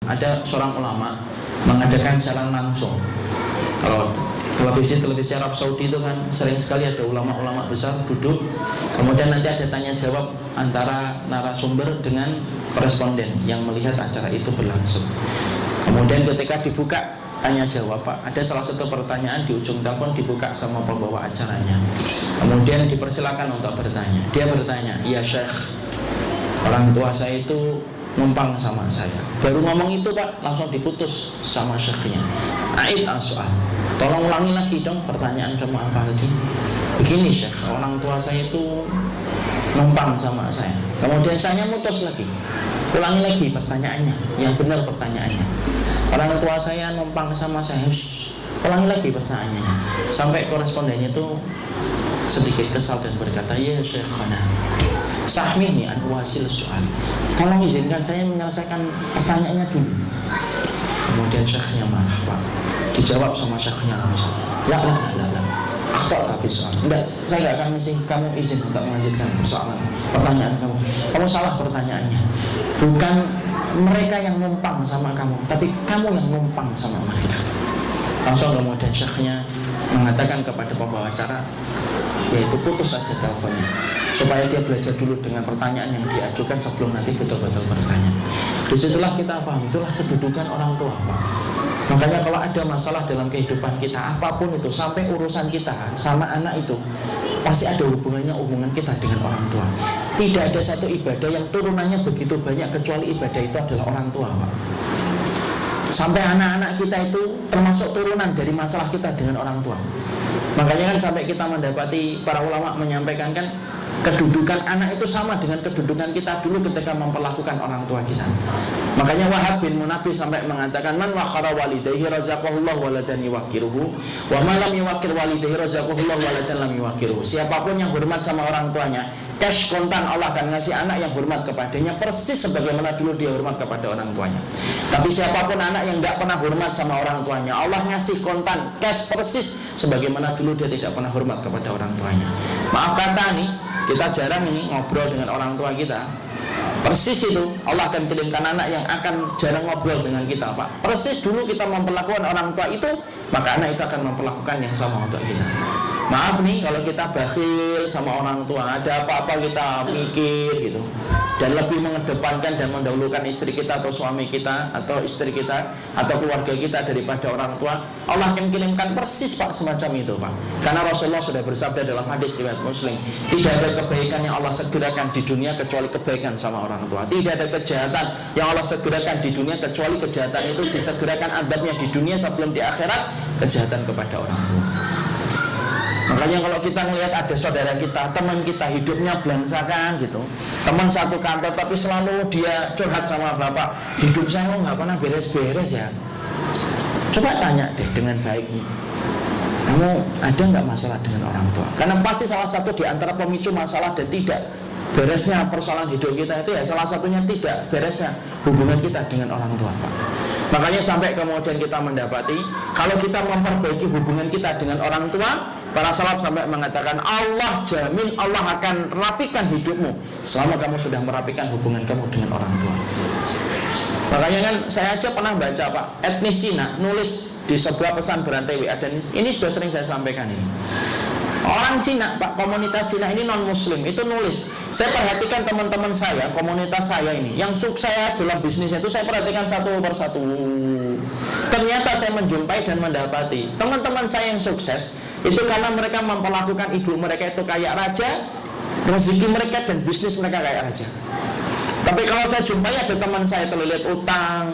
ada seorang ulama mengadakan siaran langsung. Kalau televisi Arab Saudi itu kan sering sekali ada ulama-ulama besar duduk, kemudian nanti ada tanya jawab antara narasumber dengan koresponden yang melihat acara itu berlangsung. Kemudian ketika dibuka tanya jawab, Pak, ada salah satu pertanyaan di ujung telepon dibuka sama pembawa acaranya. Kemudian dipersilakan untuk bertanya. Dia bertanya, "Iya Syekh, orang tua saya itu numpang sama saya." Baru ngomong itu, Pak, langsung diputus sama syekhnya. "Aid as-soal, tolong ulangi lagi dong pertanyaan kamu apa lagi?" "Begini Syekh, orang tua saya itu numpang sama saya." Kemudian saya mutus lagi, ulangi lagi pertanyaannya, yang benar pertanyaannya. "Orang tua saya numpang sama saya." Ulangi lagi pertanyaannya. Sampai korespondennya itu sedikit kesal dan berkata, "Ya Syekhana, sahmini an wasil soal, tolong izinkan saya menyelesaikan pertanyaannya dulu." Kemudian syekhnya marah, Pak. Dijawab sama syekhnya langsung, La, akhta fi soal. Enggak, saya enggak akan ngasih kamu izin untuk melanjutkan persoalan pertanyaan kamu. Kamu salah pertanyaannya. Bukan mereka yang numpang sama kamu, tapi kamu yang numpang sama mereka. Langsung kemudian syekhnya mengatakan kepada pembawa acara, yaitu putus saja teleponnya, supaya dia belajar dulu dengan pertanyaan yang diajukan sebelum nanti betul-betul bertanya. Disitulah kita paham, itulah kedudukan orang tua, Pak. Makanya kalau ada masalah dalam kehidupan kita, apapun itu, sampai urusan kita sama anak itu, pasti ada hubungan kita dengan orang tua. Tidak ada satu ibadah yang turunannya begitu banyak kecuali ibadah itu adalah orang tua, Pak. Sampai anak-anak kita itu termasuk turunan dari masalah kita dengan orang tua. Makanya kan sampai kita mendapati para ulama menyampaikan kan, kedudukan anak itu sama dengan kedudukan kita dulu ketika memperlakukan orang tua kita. Makanya Wahab bin Munabbih sampai mengatakan, "Man wakhara walidayhi razaqahullah waladan yuwaqiruhu, wa man lam yuwaqir walidayhi razaqahullah waladan lam yuwaqiruhu." Siapapun yang hormat sama orang tuanya, cash kontan Allah akan ngasih anak yang hormat kepadanya persis sebagaimana dulu dia hormat kepada orang tuanya. Tapi siapapun anak yang tidak pernah hormat sama orang tuanya, Allah ngasih kontan cash persis sebagaimana dulu dia tidak pernah hormat kepada orang tuanya. Maaf kata nih, kita jarang ini ngobrol dengan orang tua kita. Persis itu Allah akan kirimkan anak yang akan jarang ngobrol dengan kita, Pak. Persis dulu kita memperlakukan orang tua itu, maka anak itu akan memperlakukan yang sama untuk kita. Maaf nih kalau kita bakhil sama orang tua, ada apa-apa kita mikir gitu, dan lebih mengedepankan dan mendahulukan istri kita atau suami kita atau istri kita atau keluarga kita daripada orang tua, Allah akan kirimkan persis, Pak, semacam itu, Pak. Karena Rasulullah sudah bersabda dalam hadis riwayat Muslim, tidak ada kebaikan yang Allah segerakan di dunia kecuali kebaikan sama orang tua. Tidak ada kejahatan yang Allah segerakan di dunia kecuali kejahatan itu disegerakan adabnya di dunia sebelum di akhirat kejahatan kepada orang tua. Makanya kalau kita melihat ada saudara kita, teman kita hidupnya belangsakan gitu, teman satu kantor tapi selalu dia curhat sama bapak, hidup saya nggak pernah beres-beres ya. Coba tanya deh dengan baik, kamu ada nggak masalah dengan orang tua? Karena pasti salah satu di antara pemicu masalah dan tidak beresnya persoalan hidup kita itu ya salah satunya tidak beresnya hubungan kita dengan orang tua, Pak. Makanya sampai kemudian kita mendapati kalau kita memperbaiki hubungan kita dengan orang tua, para salaf sampai mengatakan Allah jamin, Allah akan rapikan hidupmu selama kamu sudah merapikan hubungan kamu dengan orang tua. Makanya kan saya aja pernah baca, Pak, etnis Cina nulis di sebuah pesan berantai WA, dan ini sudah sering saya sampaikan ini. Orang Cina, Pak, komunitas Cina ini non muslim itu nulis. Saya perhatikan teman-teman saya, komunitas saya ini yang sukses dalam bisnisnya itu saya perhatikan satu persatu. Ternyata saya menjumpai dan mendapati teman-teman saya yang sukses itu karena mereka memperlakukan ibu mereka itu kayak raja, rezeki mereka dan bisnis mereka kayak raja. Tapi kalau saya jumpai ada teman saya terlilit utang,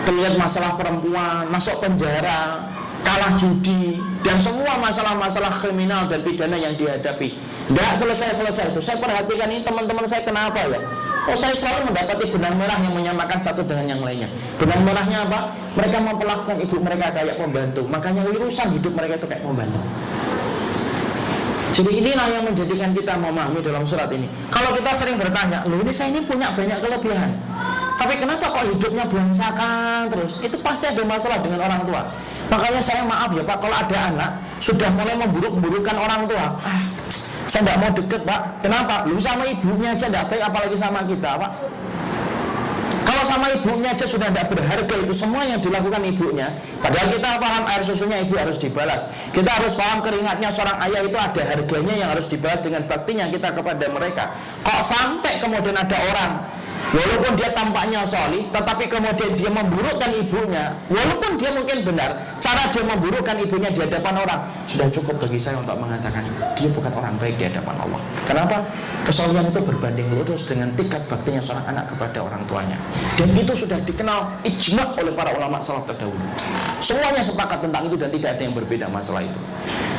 terlilit masalah perempuan, masuk penjara, kalah judi, dan semua masalah-masalah kriminal dan pidana yang dihadapi, tidak selesai-selesai itu. Saya perhatikan ini teman-teman saya kenapa ya? Oh, saya selalu mendapati benang merah yang menyamakan satu dengan yang lainnya. Benang merahnya apa? Mereka memperlakukan ibu mereka kayak pembantu, makanya urusan hidup mereka itu kayak pembantu. Jadi inilah yang menjadikan kita memahami dalam surat ini. Kalau kita sering bertanya, loh ini saya ini punya banyak kelebihan, tapi kenapa kok hidupnya belangsakan terus? Itu pasti ada masalah dengan orang tua. Makanya saya maaf ya, Pak, kalau ada anak sudah mulai memburuk-burukkan orang tua, saya tidak mau deket, Pak. Kenapa? Lu sama ibunya aja tidak baik, apalagi sama kita, Pak. Kalau sama ibunya aja sudah tidak berharga, itu semua yang dilakukan ibunya. Padahal kita paham air susunya ibu harus dibalas. Kita harus paham keringatnya seorang ayah itu ada harganya yang harus dibalas dengan baktinya kita kepada mereka. Kok sampai kemudian ada orang walaupun dia tampaknya solih, tetapi kemudian dia memburukkan ibunya, walaupun dia mungkin benar, cara dia memburukkan ibunya di hadapan orang, sudah cukup bagi saya untuk mengatakan dia bukan orang baik di hadapan Allah. Kenapa? Kesolihan itu berbanding lurus dengan tingkat baktinya seorang anak kepada orang tuanya. Dan itu sudah dikenal ijma oleh para ulama salaf terdahulu. Semuanya sepakat tentang itu dan tidak ada yang berbeda masalah itu.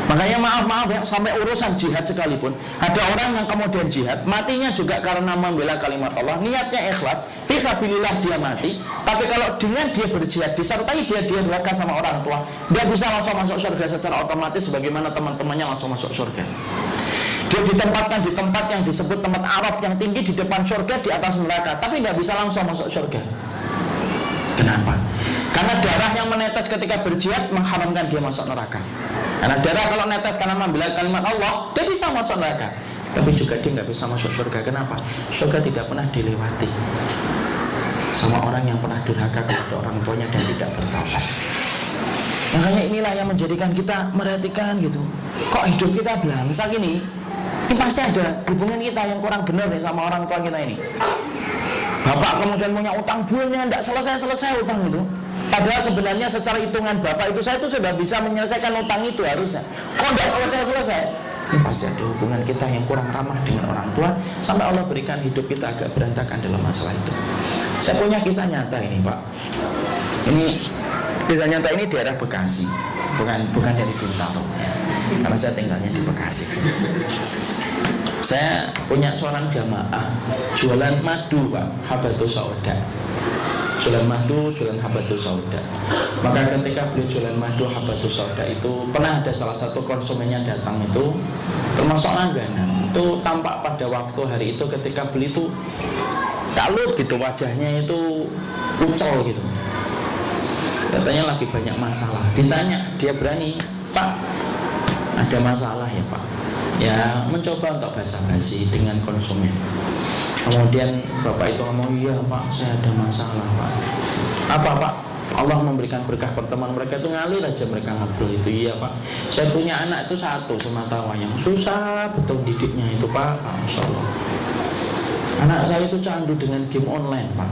Makanya maaf ya, sampai urusan jihad sekalipun, ada orang yang kemudian jihad, matinya juga karena membela kalimat Allah, niatnya ikhlas, fisabilillah dia mati. Tapi kalau dengan dia berjihad disertai dia durhaka sama orang tua, dia bisa langsung masuk surga secara otomatis sebagaimana teman-temannya langsung masuk surga. Dia ditempatkan di tempat yang disebut tempat araf yang tinggi di depan surga, di atas neraka, tapi tidak bisa langsung masuk surga. Kenapa? Karena darah yang menetes ketika berjihad mengharamkan dia masuk neraka. Karena darah kalau netes karena membela kalimat Allah, dia bisa masuk neraka, tapi juga dia nggak bisa masuk surga. Kenapa? Surga tidak pernah dilewati sama orang yang pernah durhaka kepada orang tuanya dan tidak bertaubat. Makanya inilah yang menjadikan kita merhatikan gitu. Kok hidup kita belangsak ini pasti ada hubungan kita yang kurang benar nih sama orang tua kita ini. Bapak kemudian punya utang buahnya tidak selesai utang itu. Padahal sebenarnya secara hitungan bapak itu saya itu sudah bisa menyelesaikan utang itu harusnya. Kok tidak selesai? Ini pasti ada hubungan kita yang kurang ramah dengan orang tua sampai Allah berikan hidup kita agak berantakan dalam masalah itu. Saya punya kisah nyata ini Pak. Ini kisah nyata ini daerah Bekasi, bukan dari Bintaro ya. Karena saya tinggalnya di Bekasi. Saya punya seorang jamaah jualan madu Pak, Habatus Sauda. Jualan madu, jualan Habatus Sauda. Maka ketika beliau jualan madu Habatus Sauda itu pernah ada salah satu konsumennya datang itu termasuk langganan. Itu tampak pada waktu hari itu ketika beli itu kalut gitu, wajahnya itu pucol gitu. Katanya lagi banyak masalah. Ditanya, dia berani, Pak, ada masalah ya Pak. Ya mencoba untuk basa-basi dengan konsumen. Kemudian bapak itu ngomong, iya Pak, saya ada masalah Pak. Apa Pak? Allah memberikan berkah pertemuan mereka itu ngalir aja mereka ngobrol itu. Iya Pak, saya punya anak itu satu semata yang susah betul didiknya itu Pak. Masya Allah. Anak saya itu candu dengan game online Pak,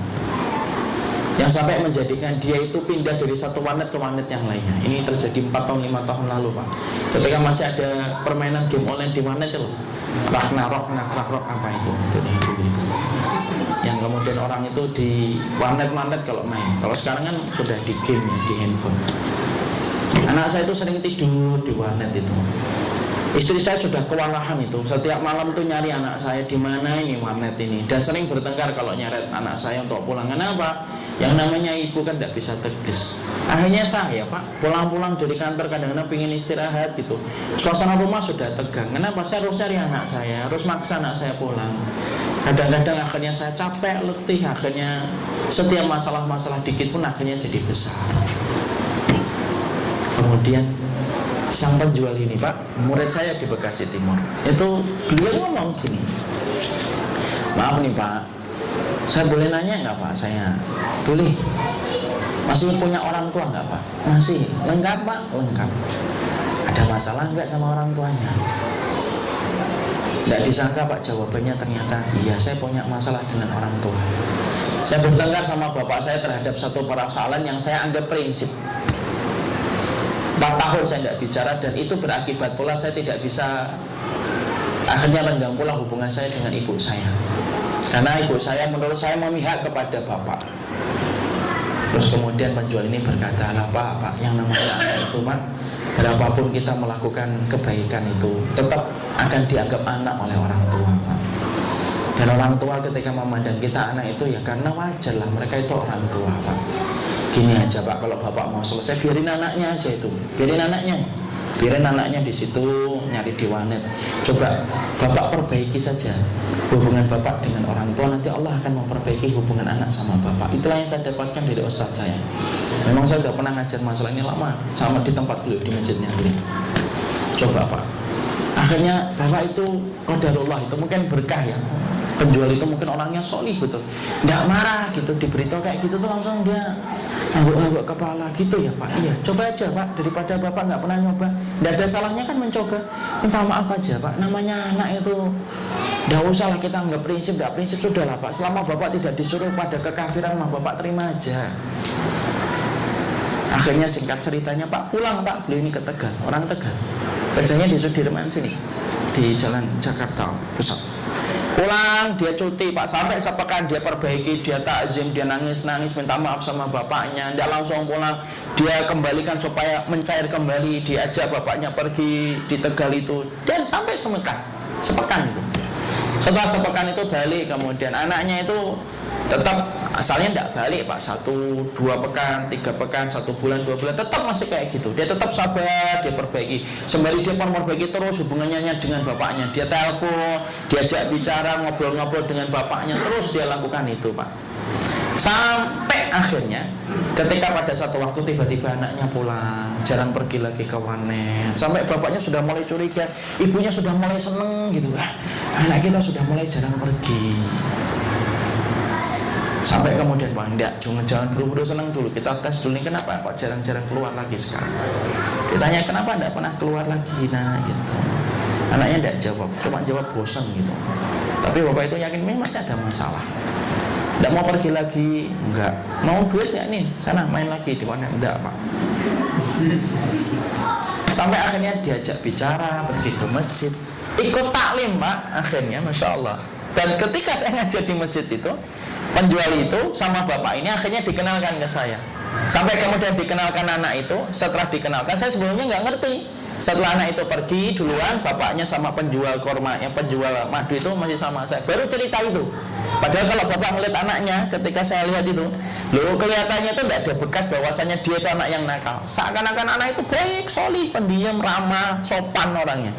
yang sampai menjadikan dia itu pindah dari satu warnet ke warnet yang lainnya. Ini terjadi 4 tahun 5 tahun lalu Pak. Ketika masih ada permainan game online di warnet itu, Ragnarok apa itu yang kemudian orang itu di warnet kalau main. Kalau sekarang kan sudah di game ya, di handphone. Anak saya itu sering tidur di warnet itu. Istri saya sudah kewalahan itu. Setiap malam tuh nyari anak saya di mana ini warnet ini, dan sering bertengkar kalau nyeret anak saya untuk pulang. Kenapa? Yang namanya ibu kan tidak bisa tegas. Akhirnya saya Pak pulang-pulang dari kantor kadang-kadang pengen istirahat gitu. Suasana rumah sudah tegang. Kenapa? Saya harus cari anak saya, harus maksa anak saya pulang. Kadang-kadang akhirnya saya capek, letih. Akhirnya setiap masalah-masalah dikit pun akhirnya jadi besar. Kemudian sang penjual ini Pak, murid saya di Bekasi Timur, itu beliau ngomong gini, maaf nih Pak, saya boleh nanya nggak Pak? Saya boleh. Masih punya orang tua nggak Pak? Masih. Lengkap Pak? Lengkap. Ada masalah nggak sama orang tuanya? Nggak disangka Pak jawabannya ternyata iya, saya punya masalah dengan orang tua. Saya bertengkar sama bapak saya terhadap satu persoalan yang saya anggap prinsip. 4 tahun saya tidak bicara, dan itu berakibat pula saya tidak bisa, akhirnya renggang pula hubungan saya dengan ibu saya. Karena ibu saya menurut saya memihak kepada bapak. Terus kemudian penjual ini berkata, lah Pak, yang namanya anak itu Pak, berapapun kita melakukan kebaikan itu tetap akan dianggap anak oleh orang tua Pak. Dan orang tua ketika memandang kita anak itu ya karena wajar lah, mereka itu orang tua Pak. Gini aja Pak, kalau bapak mau selesai biarin anaknya aja itu, biarin anaknya di situ nyari di warnet. Coba bapak perbaiki saja hubungan bapak dengan orang tua, nanti Allah akan memperbaiki hubungan anak sama bapak. Itulah yang saya dapatkan dari ustadz saya. Memang saya sudah pernah ngajar masalah ini lama, sama di tempat beliau di masjidnya beliau. Coba Pak, akhirnya bapak itu qadarullah itu mungkin berkah ya. penjual itu mungkin orangnya solih betul, nggak marah gitu, diberitahu kayak gitu tuh langsung dia angguk-angguk kepala gitu ya Pak. Iya, coba aja Pak, daripada Bapak nggak pernah nyoba, nggak ada salahnya kan mencoba. Minta maaf aja Pak, namanya anak itu nggak usah lah kita nggak prinsip, nggak prinsip sudah lah Pak. Selama Bapak tidak disuruh pada kekafiran mah Bapak terima aja. Akhirnya singkat ceritanya Pak pulang Pak, beliau ini ke Tegal, orang Tegal, kerjanya di Sudirman sini, di Jalan Jakarta Pusat. Pulang dia cuti Pak, sampai sepekan dia perbaiki, dia takzim, dia nangis-nangis minta maaf sama bapaknya. Dia langsung pulang, dia kembalikan supaya mencair kembali, diajak bapaknya pergi di Tegal itu, dan sampai sepekan itu. Setelah sepekan itu balik, kemudian anaknya itu tetap asalnya tidak balik Pak, 1-2 pekan, 3 pekan, 1 bulan, 2 bulan, tetap masih kayak gitu. Dia tetap sabar, dia perbaiki. Sembari dia memperbaiki terus hubungannya dengan bapaknya, dia telepon, diajak bicara, ngobrol-ngobrol dengan bapaknya, terus dia lakukan itu Pak. Sampai akhirnya ketika pada satu waktu tiba-tiba anaknya pulang, jarang pergi lagi ke warnet. Sampai bapaknya sudah mulai curiga, ibunya sudah mulai seneng gitu. Anak kita sudah mulai jarang pergi. Sampai kemudian Pak, enggak, jangan buru-buru senang dulu, kita tes dulu nih kenapa kok jarang-jarang keluar lagi sekarang. Ditanya kenapa enggak pernah keluar lagi, nah gitu. Anaknya enggak jawab, cuma jawab bosan gitu. Tapi bapak itu yakin ini masih ada masalah. Enggak mau pergi lagi, enggak. Mau duit enggak nih, sana main lagi di mana, enggak Pak. Sampai akhirnya diajak bicara, pergi ke masjid, ikut taklim Pak, akhirnya Masya Allah. Dan ketika saya ngajar di masjid itu, penjual itu sama bapak ini akhirnya dikenalkan ke saya. Sampai kemudian dikenalkan anak itu. Setelah dikenalkan, saya sebelumnya nggak ngerti. Setelah anak itu pergi duluan, bapaknya sama penjual korma, yang penjual madu itu masih sama saya. Baru cerita itu. Padahal kalau bapak melihat anaknya, ketika saya lihat itu, loh kelihatannya itu nggak ada bekas bahwasanya dia itu anak yang nakal. Seakan-akan anak itu baik, solih, pendiam, ramah, sopan orangnya.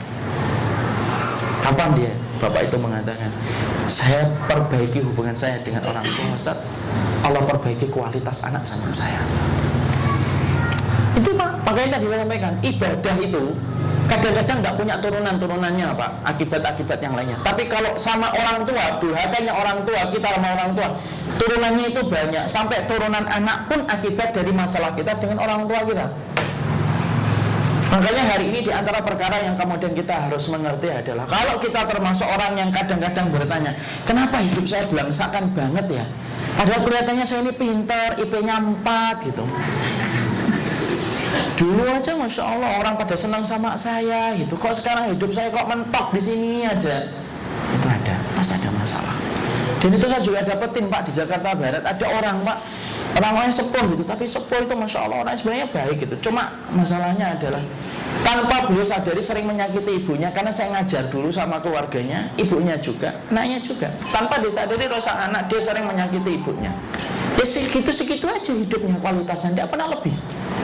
Kapan dia? Bapak itu mengatakan, saya perbaiki hubungan saya dengan orang tua Ustaz, Allah perbaiki kualitas anak sama saya. Itu Pak, makanya tadi saya sampaikan, ibadah itu kadang-kadang nggak punya turunan-turunannya Pak, akibat-akibat yang lainnya. Tapi kalau sama orang tua, durhakanya orang tua, kita sama orang tua, turunannya itu banyak. Sampai turunan anak pun akibat dari masalah kita dengan orang tua kita. Makanya hari ini diantara perkara yang kemudian kita harus mengerti adalah, kalau kita termasuk orang yang kadang-kadang bertanya, kenapa hidup saya belangsakan banget ya, padahal kelihatannya saya ini pintar, IP-nya 4 gitu. Dulu aja Masya Allah orang pada senang sama saya gitu, kok sekarang hidup saya kok mentok di sini aja. Itu ada, pasti ada masalah. Dan itu saya juga dapetin Pak, di Jakarta Barat ada orang Pak, orang-orang sepuh gitu, tapi sepuh itu Masya Allah orang sebenarnya baik gitu. Cuma masalahnya adalah tanpa beliau sadari sering menyakiti ibunya, karena saya ngajar dulu sama keluarganya, ibunya juga, anaknya juga. Tanpa disadari rasa anak dia sering menyakiti ibunya. Ya segitu-segitu aja hidupnya, kualitasnya tidak pernah lebih.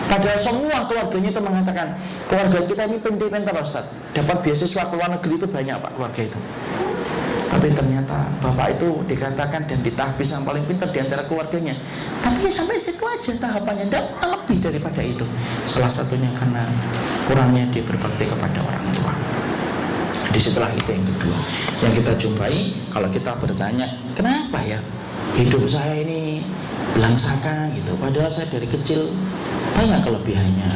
Padahal semua keluarganya itu mengatakan, keluarga kita ini pintar-pintar Ustaz, dapat beasiswa ke luar negeri itu banyak Pak, keluarga itu. Tapi ternyata bapak itu dikatakan dan ditahbis yang paling pintar di antara keluarganya. Tapi sampai situ aja tahapannya, tidak lebih daripada itu. Salah satunya karena kurangnya dia berbakti kepada orang tua. Disitulah itu yang kedua yang kita jumpai. Kalau kita bertanya, kenapa ya hidup saya ini belangsakan gitu, padahal saya dari kecil banyak kelebihannya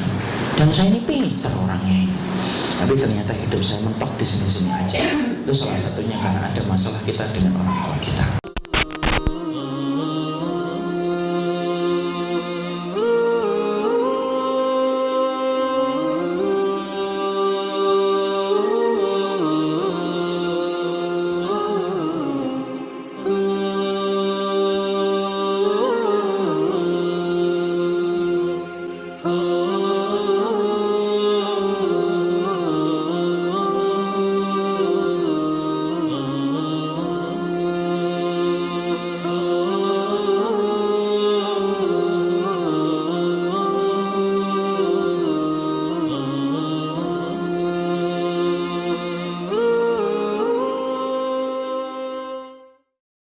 dan saya ini pintar orangnya, tapi ternyata hidup saya mentok di sini-sini aja. Itu salah satunya karena ada masalah kita dengan orang tua kita.